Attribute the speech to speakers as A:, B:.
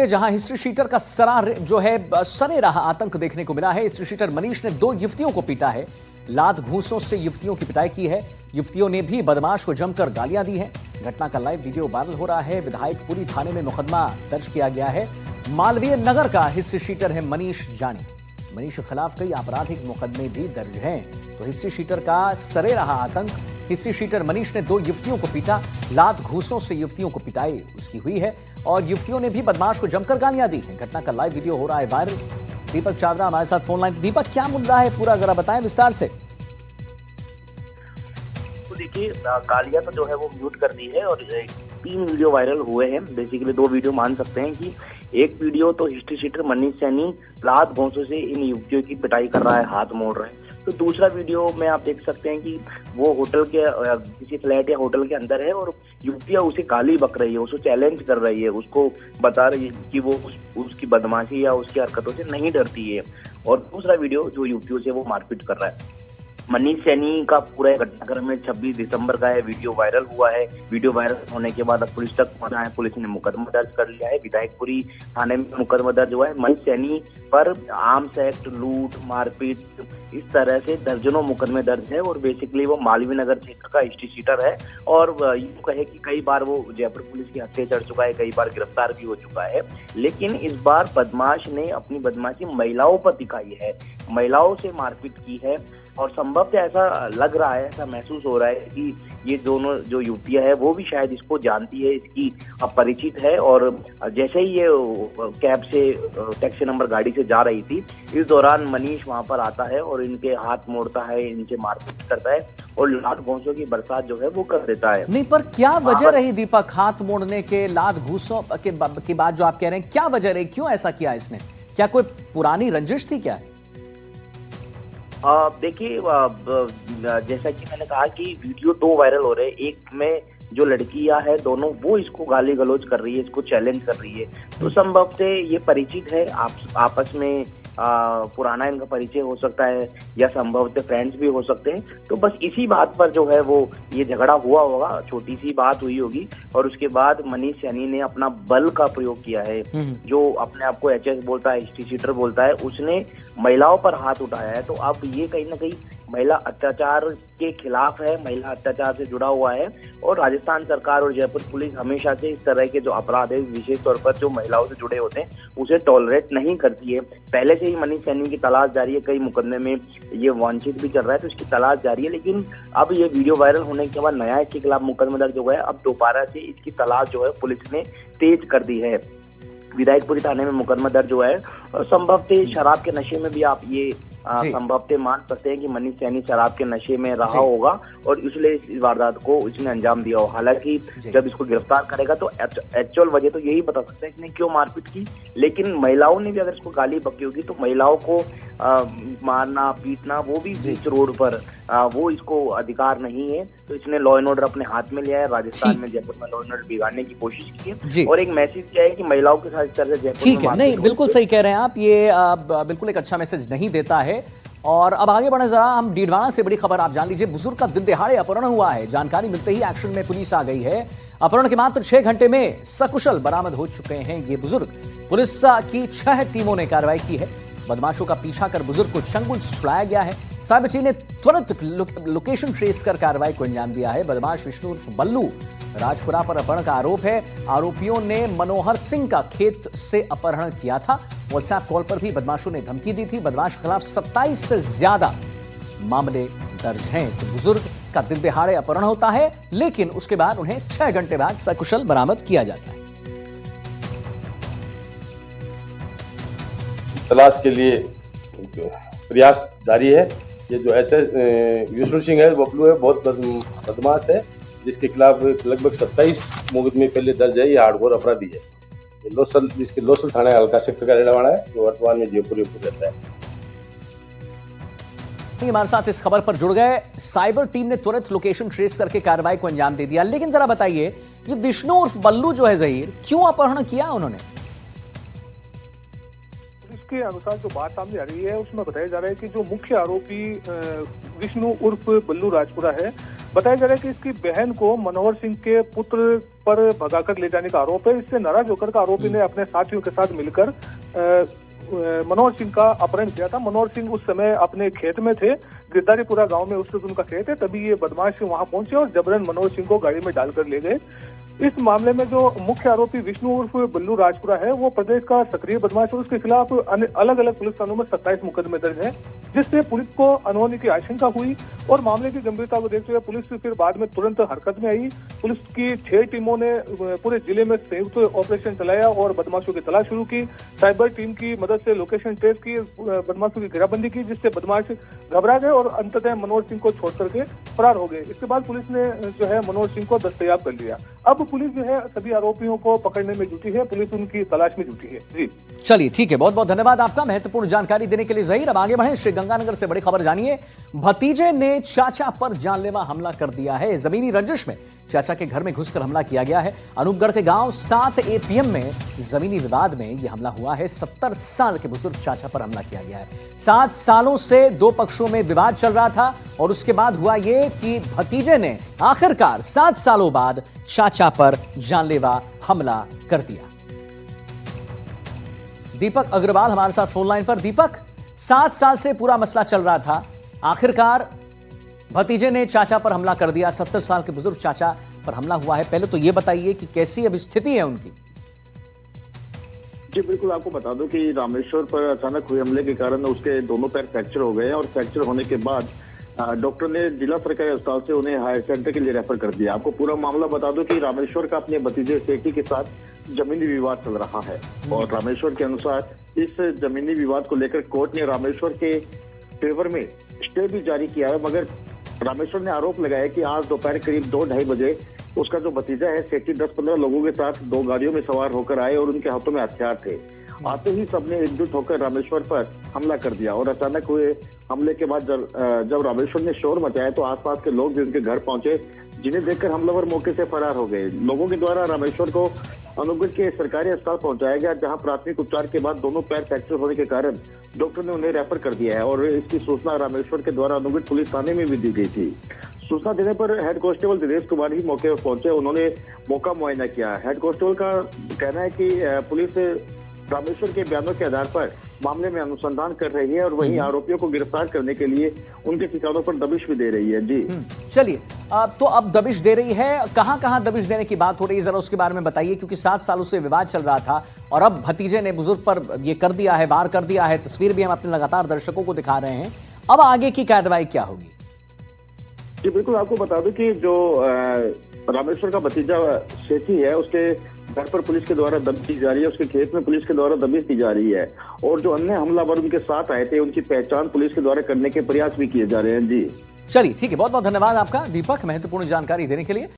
A: जहां history sheeter का सरे रहा आतंक देखने को मिला है। हिस्ट्री शीटर मनीष ने 2 युवतियों को पीटा है। लात घूंसों से युवतियों की पिटाई की है। युवतियों ने भी बदमाश को जमकर गालियां दी हैं। घटना का लाइव वीडियो वायरल हो रहा है। विधायकपुरी थाने में मुकदमा दर्ज किया गया है। मालवीय नगर का हिस्ट्री शीटर है मनीष जानी। मनीष के खिलाफ कई आपराधिक मुकदमे भी दर्ज हैं। तो हिस्ट्री शीटर का सरे रहा आतंक। हिस्ट्री शीटर मनीष ने 2 युवतियों को पीटा। लात घूंसों से युवतियों को पिटाई उसकी हुई है और युवतियों ने भी बदमाश को जमकर गालियां दी हैं। घटना का लाइव वीडियो हो रहा है वायरल। दीपक चावड़ा हमारे साथ फोन लाइन। दीपक, क्या मुद्दा है पूरा, जरा बताएं विस्तार से।
B: तो देखिए, गालियां तो जो है वो म्यूट कर दी है और 3 वीडियो वायरल हुए हैं। बेसिकली 2 वीडियो मान सकते हैं कि एक वीडियो तो हिस्ट्री शीटर मनीष सैनी लात घोंसों से इन युवतियों की पिटाई कर रहा है, हाथ मोड़ रहे हैं। तो दूसरा वीडियो में आप देख सकते हैं कि वो होटल के किसी फ्लैट या होटल के अंदर है और युवतियां उसे गाली बक रही है, उसको चैलेंज कर रही है, उसको बता रही है कि वो उसकी बदमाशी या उसकी हरकतों से नहीं डरती है। और दूसरा वीडियो जो युवतियों से वो मारपीट कर रहा है। मनीष सैनी का पूरा घटनाक्रम में 26 दिसंबर का है। वीडियो वायरल हुआ है। वीडियो वायरल होने के बाद अब पुलिस तक पहुंचा है। पुलिस ने मुकदमा दर्ज कर लिया है। विधायकपुरी थाने में मुकदमा दर्ज हुआ है। मनीष सैनी पर आर्म्स एक्ट, लूट, मारपीट, इस तरह से दर्जनों मुकदमे दर्ज है। और बेसिकली वो मालवीय नगर क्षेत्र का हिस्ट्री शीटर है और यूं कहे कि कई बार वो जयपुर पुलिस की हत्या चढ़ चुका है, कई बार गिरफ्तार भी हो चुका है। लेकिन इस बार बदमाश ने अपनी बदमाशी महिलाओं पर दिखाई है, महिलाओं से मारपीट की है। और संभवतः ऐसा लग रहा है, ऐसा महसूस हो रहा है कि ये दोनों जो युवतियां है वो भी शायद इसको जानती है, इसकी परिचित है। और जैसे ही ये कैब से टैक्सी नंबर गाड़ी से जा रही थी, इस दौरान मनीष वहां पर आता है और इनके हाथ मोड़ता है, इनसे मारपीट करता है और लात घूंसों की बरसात जो है वो कर देता है।
A: नहीं, पर क्या वजह रही दीपक हाथ मोड़ने के, लात घूंसों के बाद जो आप कह रहे हैं, क्या वजह रही, क्यों ऐसा किया इसने? क्या कोई पुरानी रंजिश थी क्या?
B: देखिए, जैसा कि मैंने कहा कि वीडियो 2 वायरल हो रहे हैं। एक में जो लड़कियां है दोनों वो इसको गाली गलौज कर रही है, इसको चैलेंज कर रही है। तो संभव से ये परिचित है, आपस में पुराना इनका परिचय हो सकता है या संभवतः फ्रेंड्स भी हो सकते हैं। तो बस इसी बात पर जो है वो ये झगड़ा हुआ होगा, छोटी सी बात हुई होगी और उसके बाद मनीष सैनी ने अपना बल का प्रयोग किया है। जो अपने आप को एचएस बोलता है, हिस्ट्री शीटर बोलता है, उसने महिलाओं पर हाथ उठाया है। तो अब ये कहीं ना कहीं महिला अत्याचार के खिलाफ है, महिला अत्याचार से जुड़ा हुआ है। और राजस्थान सरकार और जयपुर पुलिस हमेशा से इस तरह के जो अपराध है, विशेष तौर पर जो महिलाओं से जुड़े होते हैं, उसे टॉलरेट नहीं करती है। पहले से ही मनीष सैनी की तलाश जारी है। कई मुकदमे में ये वांछित भी चल रहा है, तो इसकी तलाश जारी है। लेकिन अब ये वीडियो वायरल होने के बाद नया इसके खिलाफ मुकदमा दर्ज हो गया है। अब दोबारा से इसकी तलाश जो है पुलिस ने तेज कर दी है। विधायकपुरी थाने में मुकदमा दर्ज हुआ है और संभवतः शराब के नशे में भी आप ये संभवतः मान सकते हैं कि मनीष सैनी शराब के नशे में रहा होगा और इसलिए इस वारदात को इसने अंजाम दिया हो। हालांकि जब इसको गिरफ्तार करेगा तो एक्चुअल वजह तो यही बता सकते हैं इसने क्यों मारपीट की। लेकिन महिलाओं ने भी अगर इसको गाली बकी होगी तो महिलाओं को मारना, पीटना, वो भी बीच रोड पर वो इसको अधिकार नहीं है। तो इसने लॉ एंड ऑर्डर अपने हाथ में लिया है। राजस्थान में, जयपुर में लॉ एंड ऑर्डर बिगाड़ने की कोशिश की है और एक मैसेज किया है कि महिलाओं के साथ इस तरह से जयपुर
A: ठीक है। नहीं, बिल्कुल सही कह रहे हैं आप। ये बिल्कुल एक अच्छा मैसेज नहीं देता है। और अब आगे बढ़े जरा, हम डीडवाना से बड़ी खबर आप जान लीजिए। बुजुर्ग का दिन दिहाड़े अपहरण हुआ है। जानकारी मिलते ही एक्शन में पुलिस आ गई है। अपहरण के मात्र 6 घंटे में सकुशल बरामद हो चुके हैं ये बुजुर्ग। पुलिस की 6 टीमों ने कार्रवाई की है। बदमाशों का पीछा कर बुजुर्ग को चंगुल से छुड़ाया गया है। साइबर टीम ने तुरंत लोकेशन ट्रेस कर कार्रवाई को अंजाम दिया है। बदमाश विष्णु उर्फ बल्लू राजपुरा पर अपहरण का आरोप है। आरोपियों ने मनोहर सिंह का खेत से अपहरण किया था। व्हाट्सएप कॉल पर भी बदमाशों ने धमकी दी थी। बदमाश के खिलाफ 27 से ज्यादा मामले दर्ज हैं। तो बुजुर्ग का दिन दिहाड़े अपहरण होता है, लेकिन उसके बाद उन्हें 6 घंटे बाद सकुशल बरामद किया जाता है।
C: तलाश के लिए प्रयास जारी है। ये जो विष्णु सिंह है, बबलू है, बहुत बदमाश है, जिसके खिलाफ लगभग 27 मुकदमे पहले दर्ज है। ये हार्डकोर अपराधी है। ये जिसके लोसल थाना हल्का सेक्टर का रहने वाला है, जो वर्तमान में जयपुर रहता है।
A: हमारे साथ इस खबर पर जुड़ गए। साइबर टीम ने तुरंत लोकेशन ट्रेस करके कार्रवाई को अंजाम दे दिया। लेकिन जरा बताइए, ये विष्णु उर्फ बल्लू जो है जहीर, क्यों अपहरण किया उन्होंने?
D: के अनुसार जो बात सामने आ रही है उसमें बताया जा रहा है कि जो मुख्य आरोपी विष्णु उर्फ बल्लू राजपुरा है, बताया जा रहा है कि इसकी बहन को मनोहर सिंह के पुत्र पर भगाकर ले जाने का आरोप है। इससे नाराज होकर का आरोपी ने अपने साथियों के साथ मिलकर मनोहर सिंह का अपहरण किया था। मनोहर सिंह उस समय अपने खेत में थे, गिरधारीपुरा गांव में उससे उनका खेत है, तभी ये बदमाश वहां पहुंचे और जबरन मनोहर सिंह को गाड़ी में डालकर ले गए। इस मामले में जो मुख्य आरोपी विष्णु उर्फ बल्लू राजपुरा है, वो प्रदेश का सक्रिय बदमाश है। उसके खिलाफ अलग अलग पुलिस थानों में 27 मुकदमे दर्ज हैं, जिससे पुलिस को अनहोनी की आशंका हुई और मामले की गंभीरता को देखते हुए पुलिस फिर बाद में तुरंत हरकत में आई। पुलिस की 6 टीमों ने पूरे जिले में संयुक्त ऑपरेशन चलाया और बदमाशों की तलाश शुरू की। साइबर टीम की मदद से लोकेशन ट्रेस की, बदमाशों की घेराबंदी की, जिससे बदमाश घबरा गए और अंततः मनोहर सिंह को छोड़ करके फरार हो गए। इसके बाद पुलिस ने जो है मनोहर सिंह को दस्तयाब कर लिया। अब पुलिस जो है सभी आरोपियों को पकड़ने में जुटी है, पुलिस उनकी तलाश में जुटी है। जी
A: चलिए ठीक है, बहुत बहुत धन्यवाद आपका महत्वपूर्ण जानकारी देने के लिए ज़हीर। अब आगे बढ़े, श्रीगंगानगर से बड़ी खबर जानिए। भतीजे ने चाचा पर जानलेवा हमला कर दिया है। जमीनी रंजिश में चाचा के घर में घुसकर हमला किया गया है। अनूपगढ़ के गांव 7 APM में जमीनी विवाद में यह हमला हुआ है। 70 साल के बुजुर्ग चाचा पर हमला किया गया है। 7 सालों से 2 पक्षों में विवाद चल रहा था और उसके बाद हुआ यह कि भतीजे ने आखिरकार 7 सालों बाद चाचा पर जानलेवा हमला कर दिया। दीपक अग्रवाल हमारे साथ फोन लाइन पर। दीपक, 7 साल से पूरा मसला चल रहा था, आखिरकार भतीजे ने चाचा पर हमला कर दिया। 70 साल के बुजुर्ग चाचा पर हमला हुआ है। पहले तो यह बताइए कि कैसी अब स्थिति है उनकी।
E: जी बिल्कुल, आपको बता दूं कि रामेश्वर पर अचानक हुए हमले के कारण उसके दोनों पैर फ्रैक्चर हो गए और फ्रैक्चर होने के बाद डॉक्टर ने जिला सरकारी अस्पताल से उन्हें हायर सेंटर के लिए रेफर कर दिया। आपको पूरा मामला बता दूं कि रामेश्वर का अपने भतीजे सेठी के साथ जमीनी विवाद चल रहा है और रामेश्वर के अनुसार इस जमीनी विवाद को लेकर कोर्ट ने रामेश्वर के फेवर में स्टे भी जारी किया है, मगर रामेश्वर ने आरोप लगाया कि आज दोपहर करीब 2-2:30 बजे उसका जो भतीजा है सेठी 10-15 लोगों के साथ 2 गाड़ियों में सवार होकर आए और उनके हाथों में हथियार थे। आते ही सबने एकजुट होकर रामेश्वर पर हमला कर दिया और अचानक हुए हमले के बाद जब रामेश्वर ने शोर मचाया तो आसपास के लोग भी उनके घर पहुंचे, जिन्हें देखकर हमलावर मौके से फरार हो गए। लोगों के द्वारा रामेश्वर को अनूपगढ़ के सरकारी अस्पताल पहुंचाया गया, जहां प्राथमिक उपचार के बाद दोनों पैर फ्रैक्चर होने के कारण डॉक्टर ने उन्हें रेफर कर दिया है और इसकी सूचना रामेश्वर के द्वारा अनूपगढ़ पुलिस थाने में भी दी गई थी। सूचना देने पर हेड कांस्टेबल दिनेश कुमार ही मौके पर पहुंचे, उन्होंने मौका मुआयना किया। हेड कांस्टेबल का कहना है कि पुलिस रामेश्वर के बयानों के आधार पर मामले में अनुसंधान कर रही है और वहीं आरोपियों को गिरफ्तार करने के लिए उनके ठिकानों पर दबिश भी दे रही है। जी
A: चलिए, तो अब दबिश दे रही है, कहां दबिश देने की बात हो रही है, जरा उसके बारे में बताइए, क्योंकि 7 सालों से विवाद चल रहा था और अब भतीजे ने बुजुर्ग पर ये कर दिया है, वार कर दिया है। तस्वीर भी हम अपने लगातार दर्शकों को दिखा रहे हैं। अब आगे की कार्रवाई क्या होगी?
E: जी बिल्कुल, आपको बता दूं कि जो रामेश्वर का भतीजा सेठी है, उसके घर पर पुलिस के द्वारा दबिश दी जा रही है, उसके खेत में पुलिस के द्वारा दबिश दी जा रही है और जो अन्य हमलावर उनके साथ आए थे उनकी पहचान पुलिस के द्वारा करने के प्रयास भी किए जा रहे हैं। जी
A: चलिए ठीक है, बहुत बहुत धन्यवाद आपका दीपक, महत्वपूर्ण जानकारी देने के लिए।